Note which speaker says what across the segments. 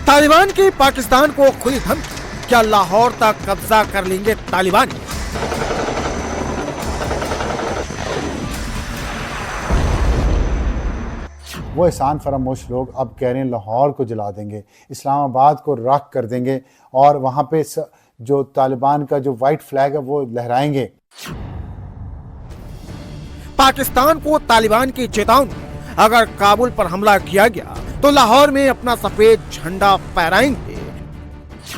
Speaker 1: तालिबान की पाकिस्तान को खुली धमकी, क्या लाहौर तक कब्जा कर लेंगे तालिबान?
Speaker 2: वो एहसान फरामोश लोग अब कह रहे हैं लाहौर को जला देंगे, इस्लामाबाद को राख कर देंगे और वहां पे जो तालिबान का जो वाइट फ्लैग है वो लहराएंगे।
Speaker 1: पाकिस्तान को तालिबान की चेतावनी, अगर काबुल पर हमला किया गया तो लाहौर में अपना सफेद झंडा फहराएंगे।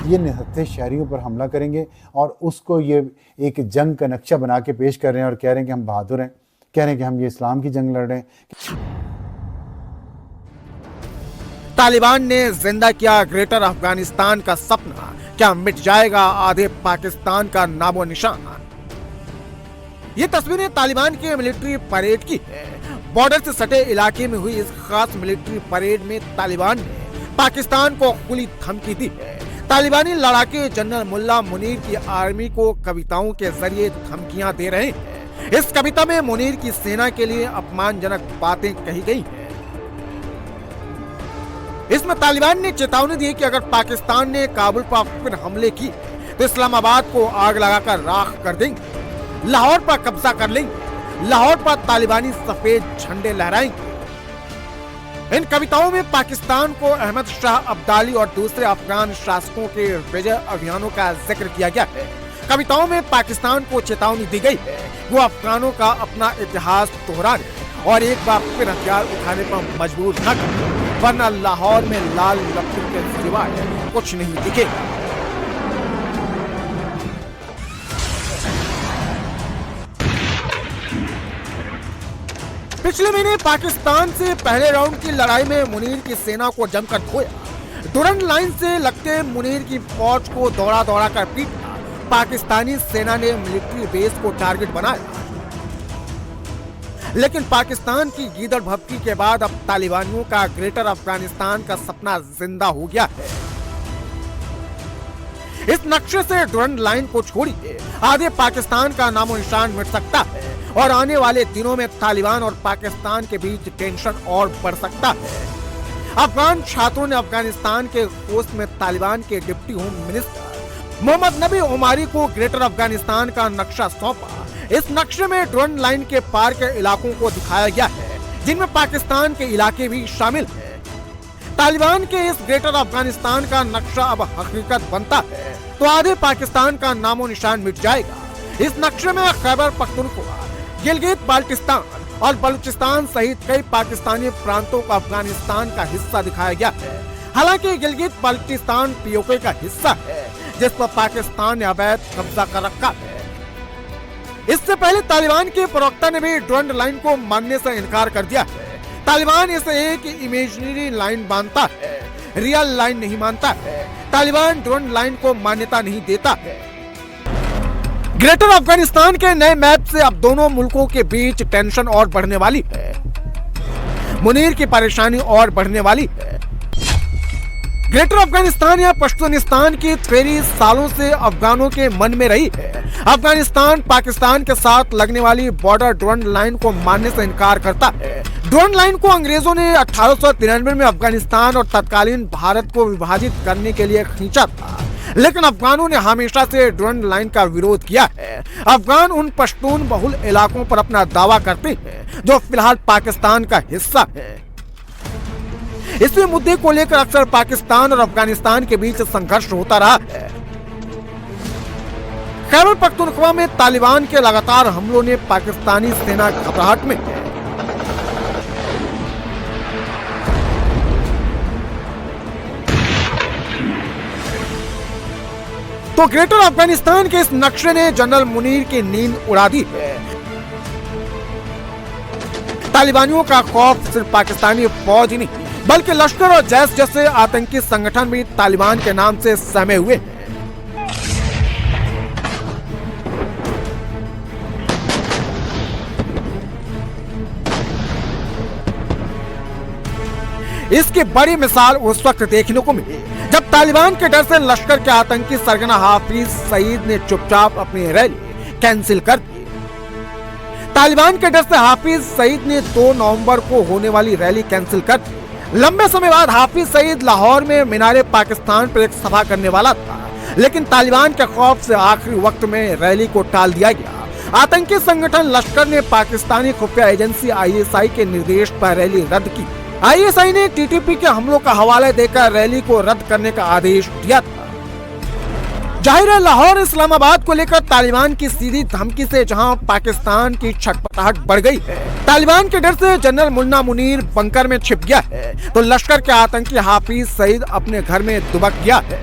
Speaker 2: ये निहत्थे शहरियों पर हमला करेंगे और उसको ये एक जंग का नक्शा बना के पेश कर रहे हैं और कह रहे हैं कि हम बहादुर हैं, कह रहे हैं कि हम ये इस्लाम की जंग लड़ रहे हैं।
Speaker 1: तालिबान ने जिंदा किया ग्रेटर अफगानिस्तान का सपना, क्या मिट जाएगा आधे पाकिस्तान का नामो निशान? ये तस्वीरें तालिबान के मिलिट्री परेड की है। बॉर्डर से सटे इलाके में हुई इस खास मिलिट्री परेड में तालिबान ने पाकिस्तान को खुली धमकी दी है। तालिबानी लड़ाके जनरल मुल्ला मुनीर की आर्मी को कविताओं के जरिए धमकियां दे रहे हैं। इस कविता में मुनीर की सेना के लिए अपमानजनक बातें कही गई हैं। इसमें तालिबान ने चेतावनी दी कि अगर पाकिस्तान ने काबुल पर फिर हमले किए तो इस्लामाबाद को आग लगाकर राख कर देंगे, लाहौर पर कब्जा कर लेंगे, लाहौर पर तालिबानी सफेद झंडे लहराएंगे। इन कविताओं में पाकिस्तान को अहमद शाह अब्दाली और दूसरे अफगान शासकों के विजय अभियानों का जिक्र किया गया है। कविताओं में पाकिस्तान को चेतावनी दी गई है वो अफगानों का अपना इतिहास दोहराने और एक बार फिर हथियार उठाने पर मजबूर न करे, वरना लाहौर में लाल लपटों के सिवाय कुछ नहीं दिखेगा। पिछले महीने पाकिस्तान से पहले राउंड की लड़ाई में मुनीर की सेना को जमकर धोया। दुरंड लाइन से लगते मुनीर की फौज को दौड़ा दौड़ा कर पीटा। पाकिस्तानी सेना ने मिलिट्री बेस को टारगेट बनाया, लेकिन पाकिस्तान की गीदड़ भभकी के बाद अब तालिबानियों का ग्रेटर अफगानिस्तान का सपना जिंदा हो गया है। इस नक्शे से डुरंड लाइन को छोड़िए आधे पाकिस्तान का नामो निशान मिट सकता है और आने वाले दिनों में तालिबान और पाकिस्तान के बीच टेंशन और बढ़ सकता है। अफगान छात्रों ने अफगानिस्तान के पोस्ट में तालिबान के डिप्टी होम मिनिस्टर मोहम्मद नबी उमारी को ग्रेटर अफगानिस्तान का नक्शा सौंपा। इस नक्शे में डुरंड लाइन के पार के इलाकों को दिखाया गया है, जिनमें पाकिस्तान के इलाके भी शामिल है। तालिबान के इस ग्रेटर अफगानिस्तान का नक्शा अब हकीकत बनता है तो आधे पाकिस्तान का नामो निशान मिट जाएगा। इस नक्शे में खैबर पख्तूनख्वा, गिलगित बाल्टिस्तान और बलूचिस्तान सहित कई पाकिस्तानी प्रांतों का अफगानिस्तान का हिस्सा दिखाया गया है। हालांकि गिलगित बाल्टिस्तान पीओके का हिस्सा है, जिस पर पाकिस्तान ने अवैध कब्जा कर रखा है। इससे पहले तालिबान के प्रवक्ता ने भी डुरंड लाइन को मानने से इनकार कर दिया है। तालिबान इसे एक इमेजिनरी लाइन मानता है, रियल लाइन नहीं मानता है। तालिबान डुरंड लाइन को मान्यता नहीं देता है। ग्रेटर अफगानिस्तान के नए मैप से अब दोनों मुल्कों के बीच टेंशन और बढ़ने वाली है। मुनीर की परेशानी और बढ़ने वाली है। ग्रेटर अफगानिस्तान या पश्तूनिस्तान की थ्योरी सालों से अफगानों के मन में रही है। अफगानिस्तान पाकिस्तान के साथ लगने वाली बॉर्डर डुरंड लाइन को मानने से इनकार करता है। डुरंड लाइन को अंग्रेजों ने 1893 में अफगानिस्तान और तत्कालीन भारत को विभाजित करने के लिए खींचा था, लेकिन अफगानों ने हमेशा से डुरंड लाइन का विरोध किया है। अफगान उन पश्तून बहुल इलाकों पर अपना दावा करते हैं जो फिलहाल पाकिस्तान का हिस्सा है। इसी मुद्दे को लेकर अक्सर पाकिस्तान और अफगानिस्तान के बीच संघर्ष होता रहा है। खैबर पख्तूनख्वा में तालिबान के लगातार हमलों ने पाकिस्तानी सेना घबराहट में है। तो ग्रेटर अफगानिस्तान के इस नक्शे ने जनरल मुनीर की नींद उड़ा दी है। तालिबानियों का खौफ सिर्फ पाकिस्तानी फौज ही नहीं बल्कि लश्कर और जैश जैसे आतंकी संगठन भी तालिबान के नाम से सहमे हुए हैं। इसकी बड़ी मिसाल उस वक्त देखने को मिली जब तालिबान के डर से लश्कर के आतंकी सरगना हाफिज सईद ने चुपचाप अपनी रैली कैंसिल कर दी। तालिबान के डर से हाफिज सईद ने 2 नवंबर को होने वाली रैली कैंसिल कर दी। लंबे समय बाद हाफिज सईद लाहौर में मीनारे पाकिस्तान पर एक सभा करने वाला था, लेकिन तालिबान के खौफ से आखिरी वक्त में रैली को टाल दिया गया। आतंकी संगठन लश्कर ने पाकिस्तानी खुफिया एजेंसी ISI के निर्देश पर रैली रद्द की। ISI ने TTP के हमलों का हवाला देकर रैली को रद्द करने का आदेश दिया था। जाहिर है लाहौर इस्लामाबाद को लेकर तालिबान की सीधी धमकी से जहां पाकिस्तान की छटपटाहट बढ़ गई है, तालिबान के डर से जनरल मुन्ना मुनीर बंकर में छिप गया है, तो लश्कर के आतंकी हाफिज सईद अपने घर में दुबक गया है।